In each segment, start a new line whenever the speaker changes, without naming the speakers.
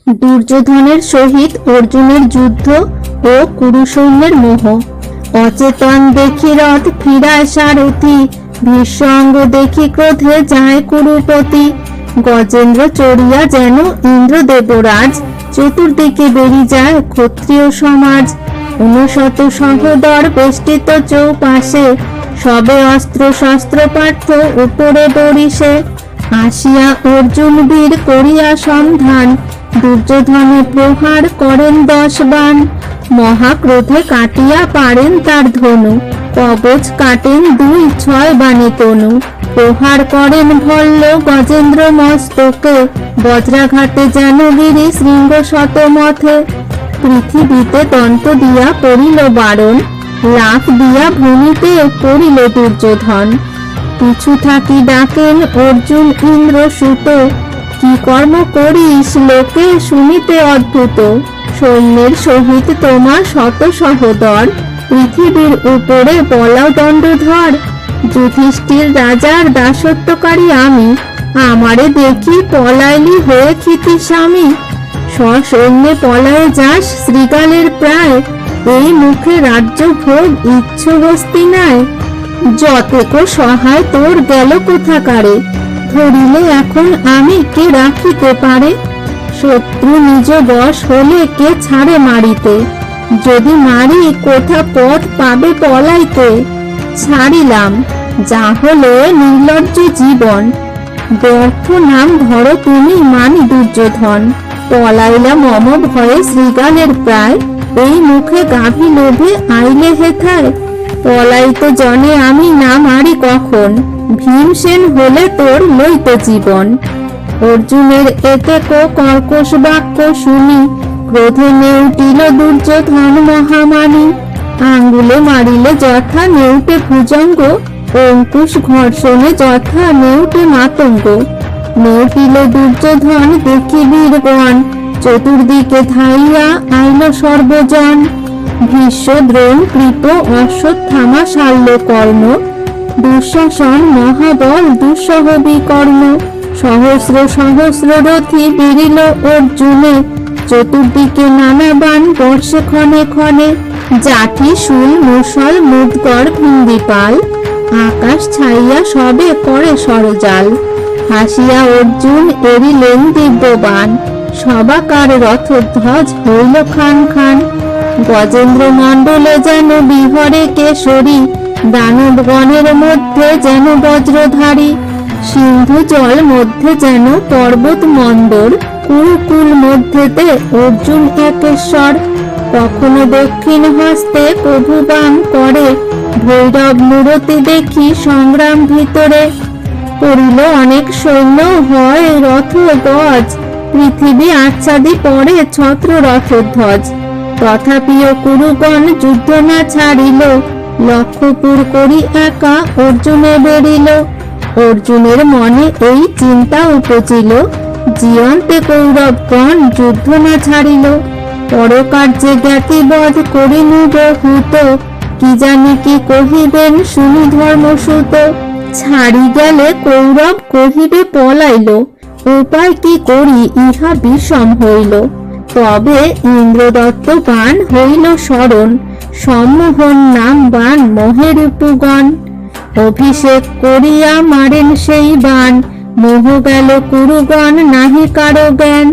দুর্যোধনের সহিত অর্জুনের যুদ্ধ ও কুরু সৈন্যের মোহ। অচেতন দেখি রথ ফিরায় সারথি, ভীষ্ম দেখি ক্রোধে যায় কুরুপতি। গজেন্দ্র চড়িয়া যেন ইন্দ্র দেবরাজ, চতুর্দিকে বেরি যায় ক্ষত্রিয় সমাজ। 59 সহোদর বেষ্টিত চৌপাশে, সবে অস্ত্র শস্ত্র পার্থ উপরে বরিশে। আসিয়া অর্জুন বীর করিয়া সন্ধান, দুর্যোধনে প্রহার করেন 10 বাণ। মহাক্রোধে কাটিয়া পারেন তার ধনু, কবচ কাটেন 2-6 বাণে তনু। প্রহার করেন ভল্ল গজেন্দ্র মস্তকে, বজ্রাঘাতে যেন গিরি শৃঙ্গ শতমথে। পৃথিবীতে দন্ত দিয়া পড়িল বারণ, লাফ দিয়া ভূমিতে পড়িল দুর্যোধন। পিছু থাকি ডাকেন অর্জুন ইন্দ্র সুত, কি কর্ম করিস লোকে শুনিতে অদ্ভুত। সৈন্যের সহিত তোমার 100 সহোদর, পৃথিবীর উপরে বলাও দণ্ডধর। যুধিষ্ঠির রাজার দাসত্বকারী আমি, আমারে দেখি পলাইলি হয়ে ক্ষিতি স্বামী। সসৈন্যে পলায়ে যাস শ্রীগালের প্রায়, এই মুখে রাজ্য ভোগ ইচ্ছ হস্তিনায়। যতেক সহায় তোর গেল কোথাকারে, ধরিলে এখন আমি কে রাখিতে পারে। শত্রু নিজ বশ হলে কে ছাড়ে মারিতে, যদি মারি কোথা পথ পাবে পলাইতে। ছাড়িলাম যা হলো নির্লজ্জ জীবন, ব্যর্থ নাম ধরো তুমি মানি দুর্যোধন। পলাইলাম মম ভয়ে শ্রীগালের প্রায়, এই মুখে গাভী লোভে আইলে হেথায়। পলাইত জনে আমি না মারি কখন, ভীমসেন হলে তোর লইত জীবন। অর্জুনের এতেক কর্কশ বাক্য শুনি, ক্রোধে নেউটিল দুর্যোধন মহামানী। আঙ্গুলে মারিলে যথা নেউটে ভুজঙ্গ, অঙ্কুশ ঘর্ষণে যথা নেউটে মাতঙ্গ। নেউটিল দুর্যোধন দেখি বীরগণ, চতুর্দিকে ধাইয়া আইল সর্বজন। ভীষ্ম দ্রোণ কৃপ অশ্বত্থামা শাল্য কর্ণ, দুঃশাসন মহাবল দুঃসহ বিকর্ণ। সহস্র সহস্র রথী বেরিল অর্জুনে, চতুর্দিকে নানা বাণ বর্ষে ক্ষণে ক্ষণে। জাঠি শূল মুষল মুদগর ভিন্দিপাল, আকাশ ছাইয়া সবে করে সরজাল। হাসিয়া অর্জুন এরিলেন দিব্যবান, সবাকার রথধ্বজ হইল খান খান। গজেন্দ্র মণ্ডলে যেন বিহরে কেশরী, দানবগণের মধ্যে যেন বজ্রধারী। সিন্ধু জল মধ্যে যেন পর্বত মন্দর, কুরুকুল মধ্যেতে অর্জুন একেশ্বর। কখনো দক্ষিণ হস্তে প্রভু বাম করে, ভৈরব মূরতি দেখি সংগ্রাম ভিতরে। পড়িল অনেক সৈন্য হয় রথ গজ, পৃথিবী আচ্ছাদি পড়ে ছত্র রথধ্বজ। তথাপিও কুরুগণ যুদ্ধ না ছাড়িল, লক্ষ্যপুর করি একা অর্জুনে বেরিল। অর্জুনের মনে এই চিন্তা উপজিল, জীবন্তে কৌরবগণ যুদ্ধ না ছাড়িল। পরকার্যে জ্ঞাতিবধ করিনু বহুত, কি জানি কি কহিবেন শুনি ধর্মসূত। ছাড়ি গেলে কৌরব কহিবে পলাইল, উপায় কি করি ইহা বিষম হইল। তবে ইন্দ্রদত্ত বাণ হইল স্মরণ, সম্মোহন নাম বাণ মোহে রিপুগণ। অভিষেক করিয়া মারেন সেই বাণ, মোহ গেল কুরুগণ নাহি কারো জ্ঞান।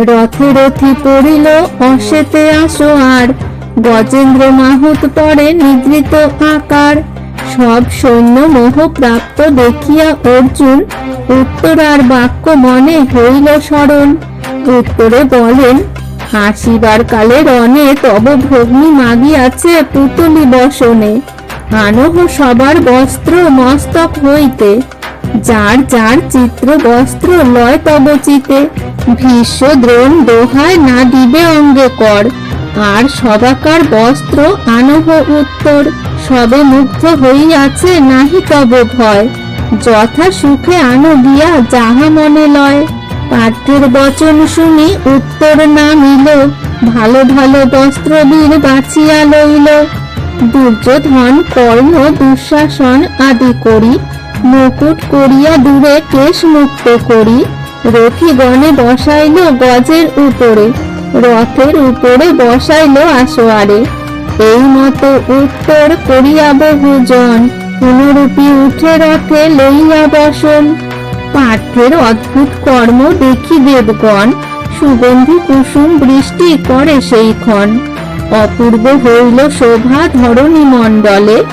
রথে রথি পড়িল অশ্বেতে আসো আর, গজেন্দ্র মাহুত পরে নিদ্রিত আকার। সব সৈন্য মোহ প্রাপ্ত দেখিয়া অর্জুন, উত্তরার বাক্য মনে হইল স্মরণ। উত্তরে বলেন, আসিবার কালে রণে তব ভগ্নী মাগিয়াছে পুতলি বসনে। আনহ সবার বস্ত্র মস্তক হইতে, যার যার চিত্র বস্ত্র লয় তব চিতে। ভীষ্ম দ্রোণ দোহায় না দিবে অঙ্গে কর, আর সবাকার বস্ত্র আনহ উত্তর। সবে মুগ্ধ হইয়াছে নাহি তব ভয়, যথা সুখে আনো গিয়া যাহা মনে লয়। পার্থের বচন শুনি উত্তর নামিল, ভালো ভালো বস্ত্র বীর বাছিয়া লইল। দুর্যোধন কর্ণ দুঃশাসন আদি করি, মুকুট করিয়া দূরে কেশ মুক্ত করি। রথীগণে বসাইল গজের উপরে, রথের উপরে বসাইল আসোয়ারে। এই মতো উত্তর করিয়া বহুজন, পুনরূপী উঠে রথে লইয়া বসন। পার্থের অদ্ভুত কর্ম দেখি দেবগণ, সুগন্ধি কুসুম বৃষ্টি করে সেইক্ষণ। অপূর্ব হইল শোভা ধরণী মণ্ডলে,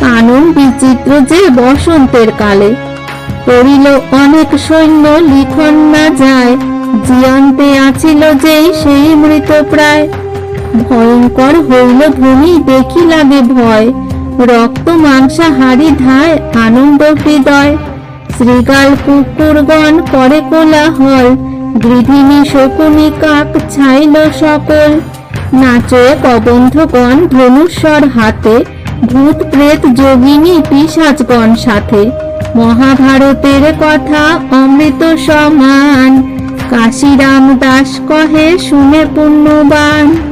কানন বিচিত্র যে বসন্তের কালে। পড়িল অনেক সৈন্য লিখন না যায়, জিয়ন্তে আছিল যেই সেই মৃত প্রায়। ভয়ঙ্কর হইল ধ্বনি দেখি লাগে ভয়, রক্ত মাংসাহারি ধায় আনন্দ হৃদয়। শৃগাল কুকুরগণ করে কোলাহল, গৃধিনী শকুনি কাক ছাইল সকল। নাচে কবন্ধগণ ধনুস্বর হাতে, ভূত প্রেত যোগিনী পিশাচগণ সাথে। মহাভারতের কথা অমৃত সমান, কাশীরাম দাস কহে শুনে পুণ্যবান।